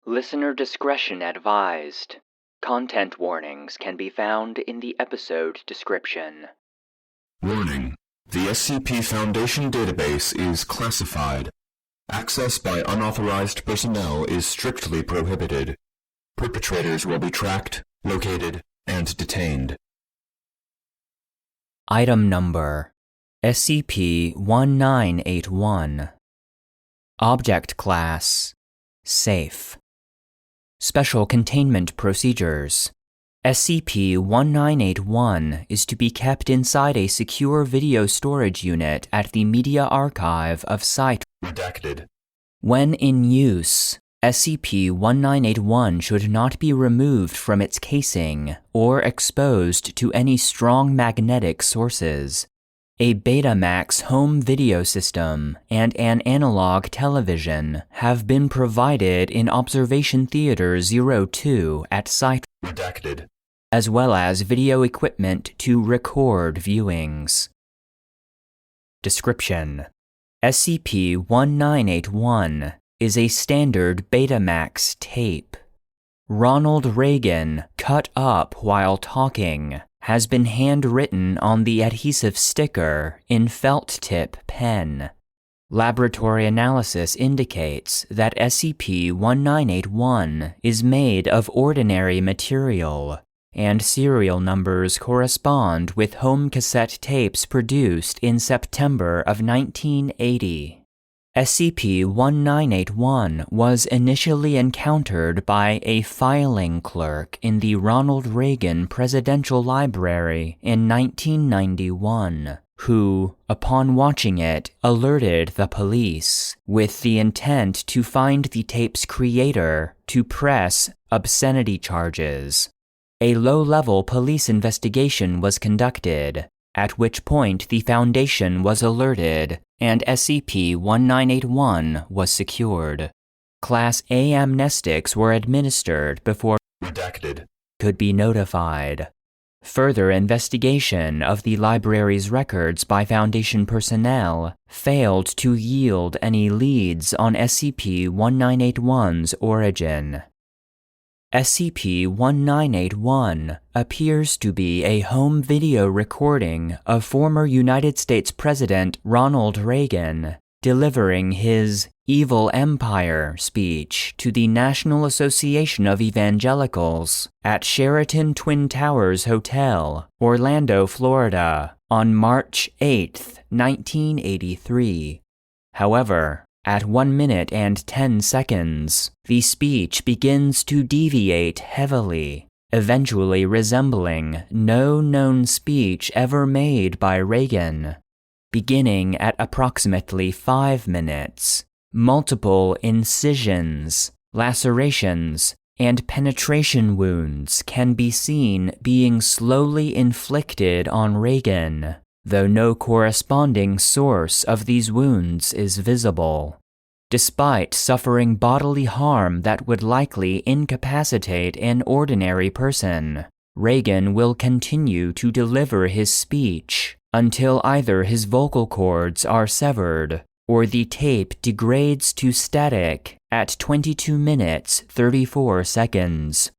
Listener discretion advised. Content warnings can be found in the episode description. Warning: the SCP Foundation database is classified. Access by unauthorized personnel is strictly prohibited. Perpetrators will be tracked, located, and detained. Item Number SCP-1981. Object Class Safe. Special Containment Procedures. SCP-1981 is to be kept inside a secure video storage unit at the Media Archive of Site. Redacted. When in use, SCP-1981 should not be removed from its casing or exposed to any strong magnetic sources. A Betamax home video system and an analog television have been provided in Observation Theater 02 at Site. Redacted. As well as video equipment to record viewings. Description: SCP-1981 is a standard Betamax tape. Ronald Reagan, cut up while talking, has been handwritten on the adhesive sticker in felt-tip pen. Laboratory analysis indicates that SCP-1981 is made of ordinary material, and serial numbers correspond with home cassette tapes produced in September of 1980. SCP-1981 was initially encountered by a filing clerk in the Ronald Reagan Presidential Library in 1991, who, upon watching it, alerted the police with the intent to find the tape's creator to press obscenity charges. A low-level police investigation was conducted, at which point the Foundation was alerted and SCP-1981 was secured. Class A amnestics were administered before Redacted. could be notified. Further investigation of the library's records by Foundation personnel failed to yield any leads on SCP-1981's origin. SCP-1981 appears to be a home video recording of former United States President Ronald Reagan delivering his Evil Empire speech to the National Association of Evangelicals at Sheraton Twin Towers Hotel, Orlando, Florida, on March 8, 1983. However, at 1 minute and 10 seconds, the speech begins to deviate heavily, eventually resembling no known speech ever made by Reagan. Beginning at approximately 5 minutes, multiple incisions, lacerations, and penetration wounds can be seen being slowly inflicted on Reagan, though no corresponding source of these wounds is visible. Despite suffering bodily harm that would likely incapacitate an ordinary person, Reagan will continue to deliver his speech until either his vocal cords are severed or the tape degrades to static at 22 minutes 34 seconds.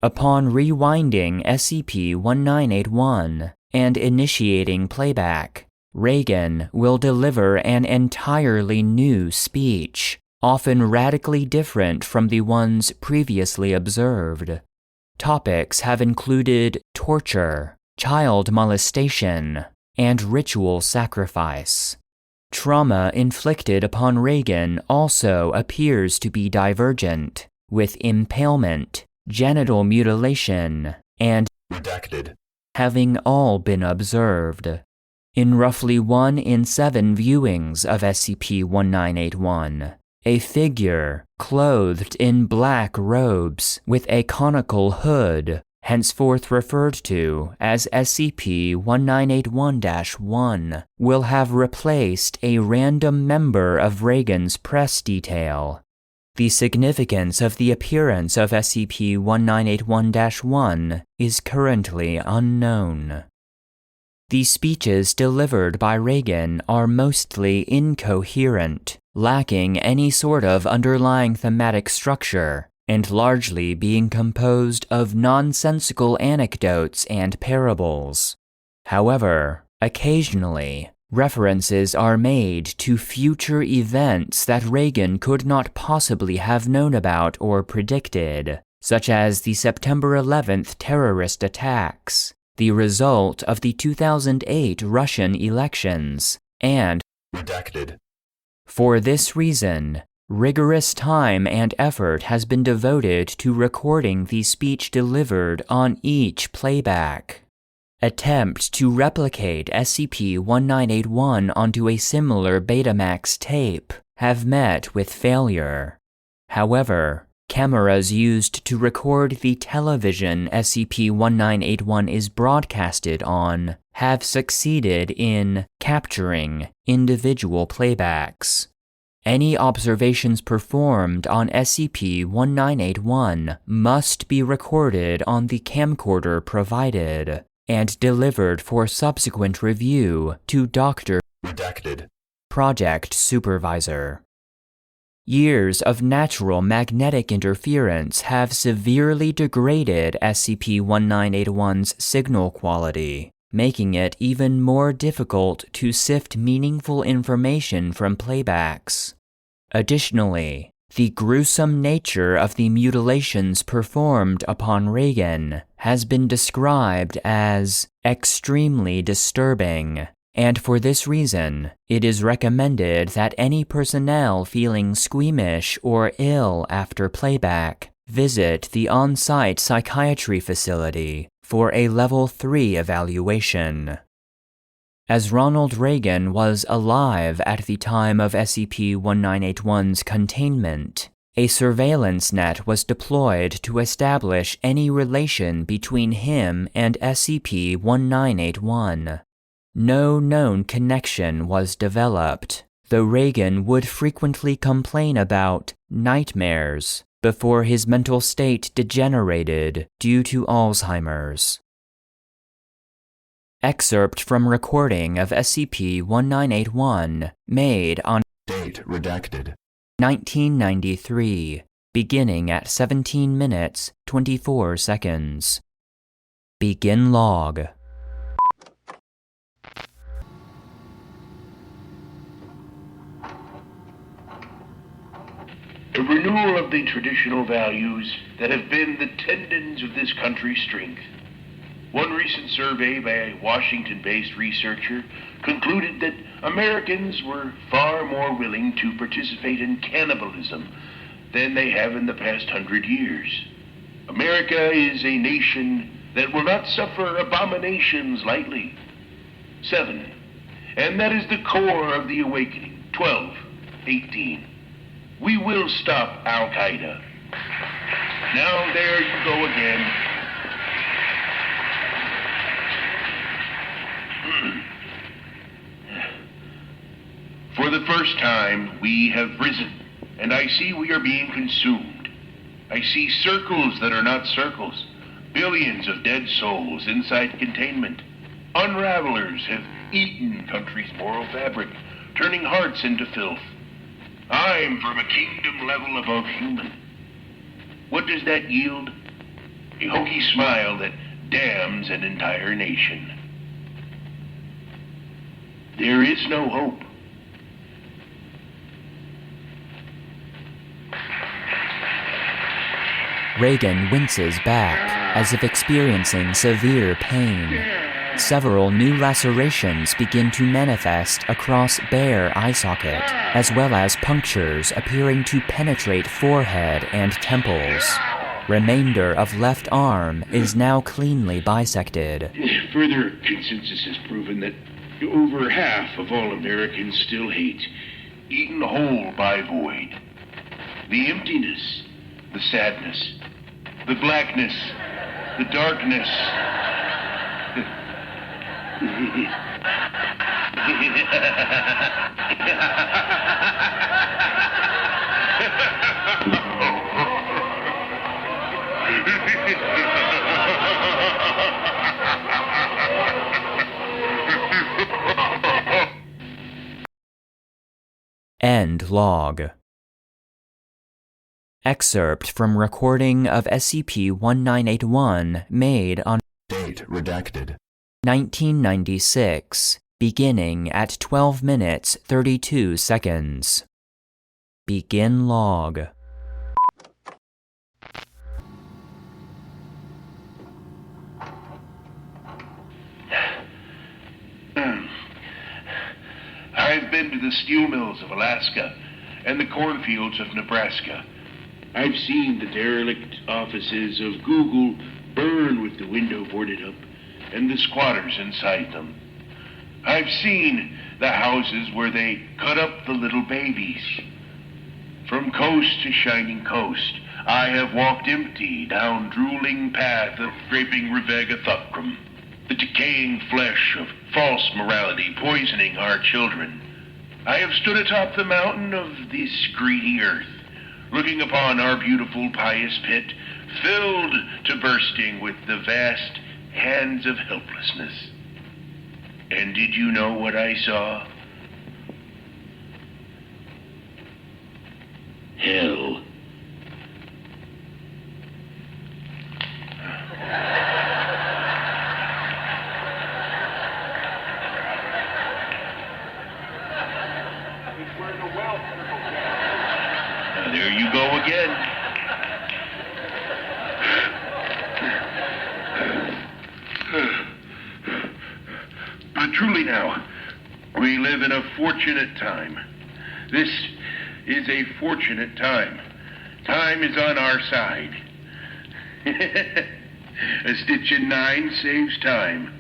Upon rewinding SCP-1981 and initiating playback, Reagan will deliver an entirely new speech, often radically different from the ones previously observed. Topics have included torture, child molestation, and ritual sacrifice. Trauma inflicted upon Reagan also appears to be divergent, with impalement, genital mutilation, and Redacted. having all been observed. In roughly 1 in 7 viewings of SCP-1981, a figure clothed in black robes with a conical hood, henceforth referred to as SCP-1981-1, will have replaced a random member of Reagan's press detail. The significance of the appearance of SCP-1981-1 is currently unknown. The speeches delivered by Reagan are mostly incoherent, lacking any sort of underlying thematic structure, and largely being composed of nonsensical anecdotes and parables. However, occasionally, references are made to future events that Reagan could not possibly have known about or predicted, such as the September 11th terrorist attacks, the result of the 2008 Russian elections, and Redacted. For this reason, rigorous time and effort has been devoted to recording the speech delivered on each playback. Attempts to replicate SCP-1981 onto a similar Betamax tape have met with failure. However, cameras used to record the television SCP-1981 is broadcasted on have succeeded in capturing individual playbacks. Any observations performed on SCP-1981 must be recorded on the camcorder provided and delivered for subsequent review to Dr. Redacted. Project Supervisor. Years of natural magnetic interference have severely degraded SCP-1981's signal quality, making it even more difficult to sift meaningful information from playbacks. Additionally, the gruesome nature of the mutilations performed upon Reagan has been described as extremely disturbing, and for this reason, it is recommended that any personnel feeling squeamish or ill after playback visit the on-site psychiatry facility for a Level 3 evaluation. As Ronald Reagan was alive at the time of SCP-1981's containment, a surveillance net was deployed to establish any relation between him and SCP-1981. No known connection was developed, though Reagan would frequently complain about nightmares before his mental state degenerated due to Alzheimer's. Excerpt from recording of SCP-1981 made on Date redacted. 1993, beginning at 17 minutes, 24 seconds. Begin log. A renewal of the traditional values that have been the tendons of this country's strength. One recent survey by a Washington-based researcher concluded that Americans were far more willing to participate in cannibalism than they have in the past 100 years. America is a nation that will not suffer abominations lightly. 7. And that is the core of the awakening. 12. 18. We will stop Al-Qaeda. Now there you go again. For the first time, we have risen, and I see we are being consumed. I see circles that are not circles, billions of dead souls inside containment. Unravelers have eaten country's moral fabric, turning hearts into filth. I'm from a kingdom level above human. What does that yield? A hokey smile that damns an entire nation. There is no hope. Reagan winces back, as if experiencing severe pain. Several new lacerations begin to manifest across bare eye socket, as well as punctures appearing to penetrate forehead and temples. Remainder of left arm is now cleanly bisected. Further consensus has proven that over half of all Americans still hate, eaten whole by void. The emptiness, the sadness, the blackness, the darkness. End log. Excerpt from recording of SCP-1981 made on Date redacted. 1996, beginning at 12 minutes 32 seconds. Begin log. I've been to the steel mills of Alaska and the cornfields of Nebraska. I've seen the derelict offices of Google burn with the window boarded up and the squatters inside them. I've seen the houses where they cut up the little babies. From coast to shining coast, I have walked empty down drooling path of draping Revegathukrum, the decaying flesh of false morality poisoning our children. I have stood atop the mountain of this greedy earth, looking upon our beautiful pious pit, filled to bursting with the vast hands of helplessness. And did you know what I saw? Hell. Now, there you go again. But truly now, we live in a fortunate time. This is a fortunate time. Time is on our side. A stitch in 9 saves time.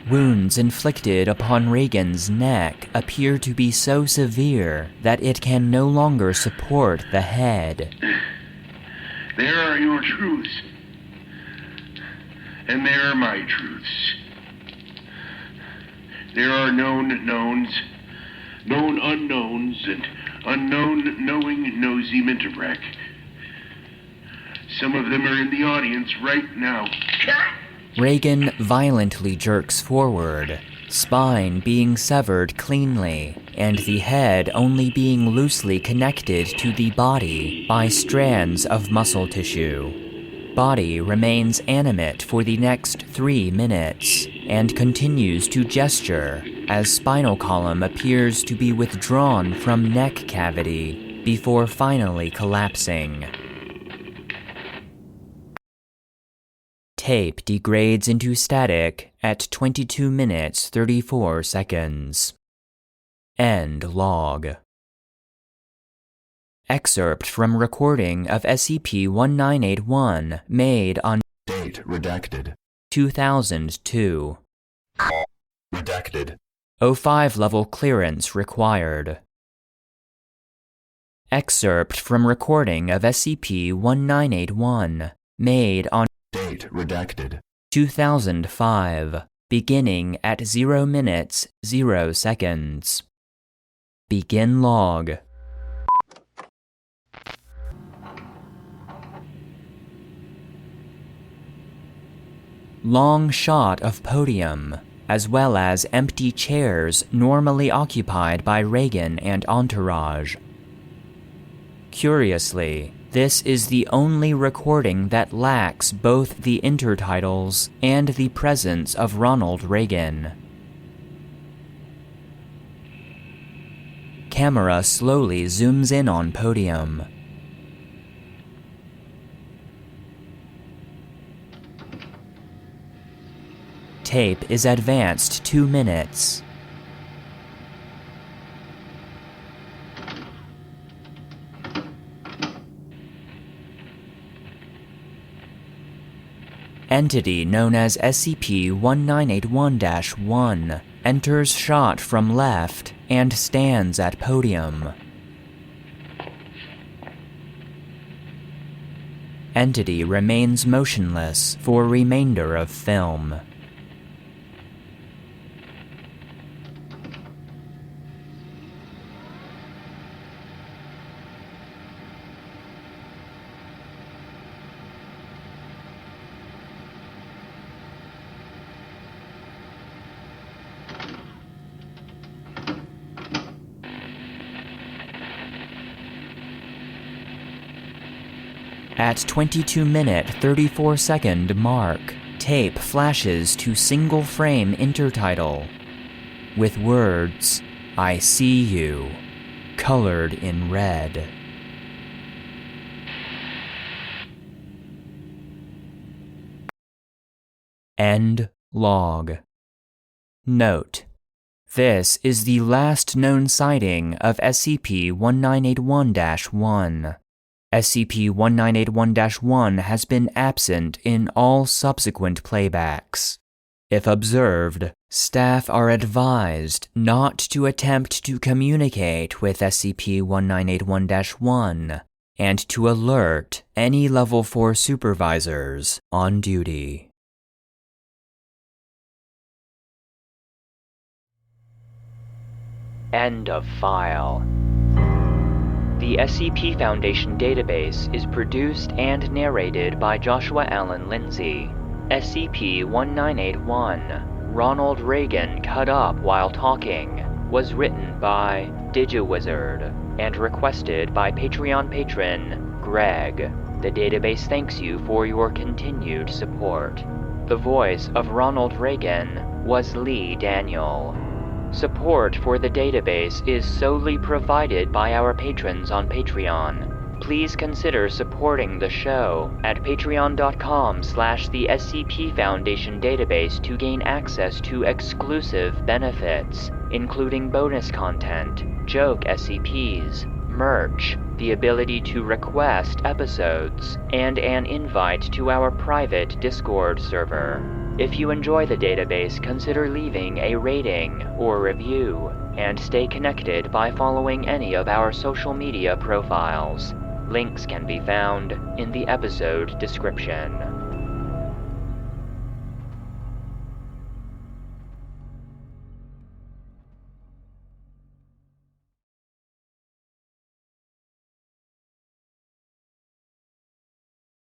Wounds inflicted upon Reagan's neck appear to be so severe that it can no longer support the head. There are your truths. And there are my truths. There are known knowns, known unknowns, and unknown knowing nosy Minterbrack. Some of them are in the audience right now. Reagan violently jerks forward, spine being severed cleanly, and the head only being loosely connected to the body by strands of muscle tissue. Body remains animate for the next 3 minutes, and continues to gesture as spinal column appears to be withdrawn from neck cavity before finally collapsing. Tape degrades into static at 22 minutes 34 seconds. End log. Excerpt from recording of SCP-1981 made on Date redacted. 2002. Redacted. 05 level clearance required. Excerpt from recording of SCP-1981 made on Date redacted. 2005, beginning at 0 minutes 0 seconds. Begin log. Long shot of podium, as well as empty chairs normally occupied by Reagan and entourage. Curiously, this is the only recording that lacks both the intertitles and the presence of Ronald Reagan. Camera slowly zooms in on podium. Tape is advanced 2 minutes. Entity known as SCP-1981-1 enters shot from left and stands at podium. Entity remains motionless for remainder of film. At 22-minute 34-second mark, tape flashes to single-frame intertitle with words, "I see you," colored in red. End log. Note: this is the last known sighting of SCP-1981-1. SCP-1981-1 has been absent in all subsequent playbacks. If observed, staff are advised not to attempt to communicate with SCP-1981-1 and to alert any Level 4 supervisors on duty. End of file. The SCP Foundation database is produced and narrated by Joshua Alan Lindsay. SCP-1981, Ronald Reagan cut up while talking, was written by Digiwizzard and requested by Patreon patron Greg. The database thanks you for your continued support. The voice of Ronald Reagan was Lee Daniel. Support for the database is solely provided by our patrons on Patreon. Please consider supporting the show at patreon.com/the SCP Foundation database to gain access to exclusive benefits, including bonus content, joke SCPs, merch, the ability to request episodes, and an invite to our private Discord server. If you enjoy the database, consider leaving a rating or review, and stay connected by following any of our social media profiles. Links can be found in the episode description.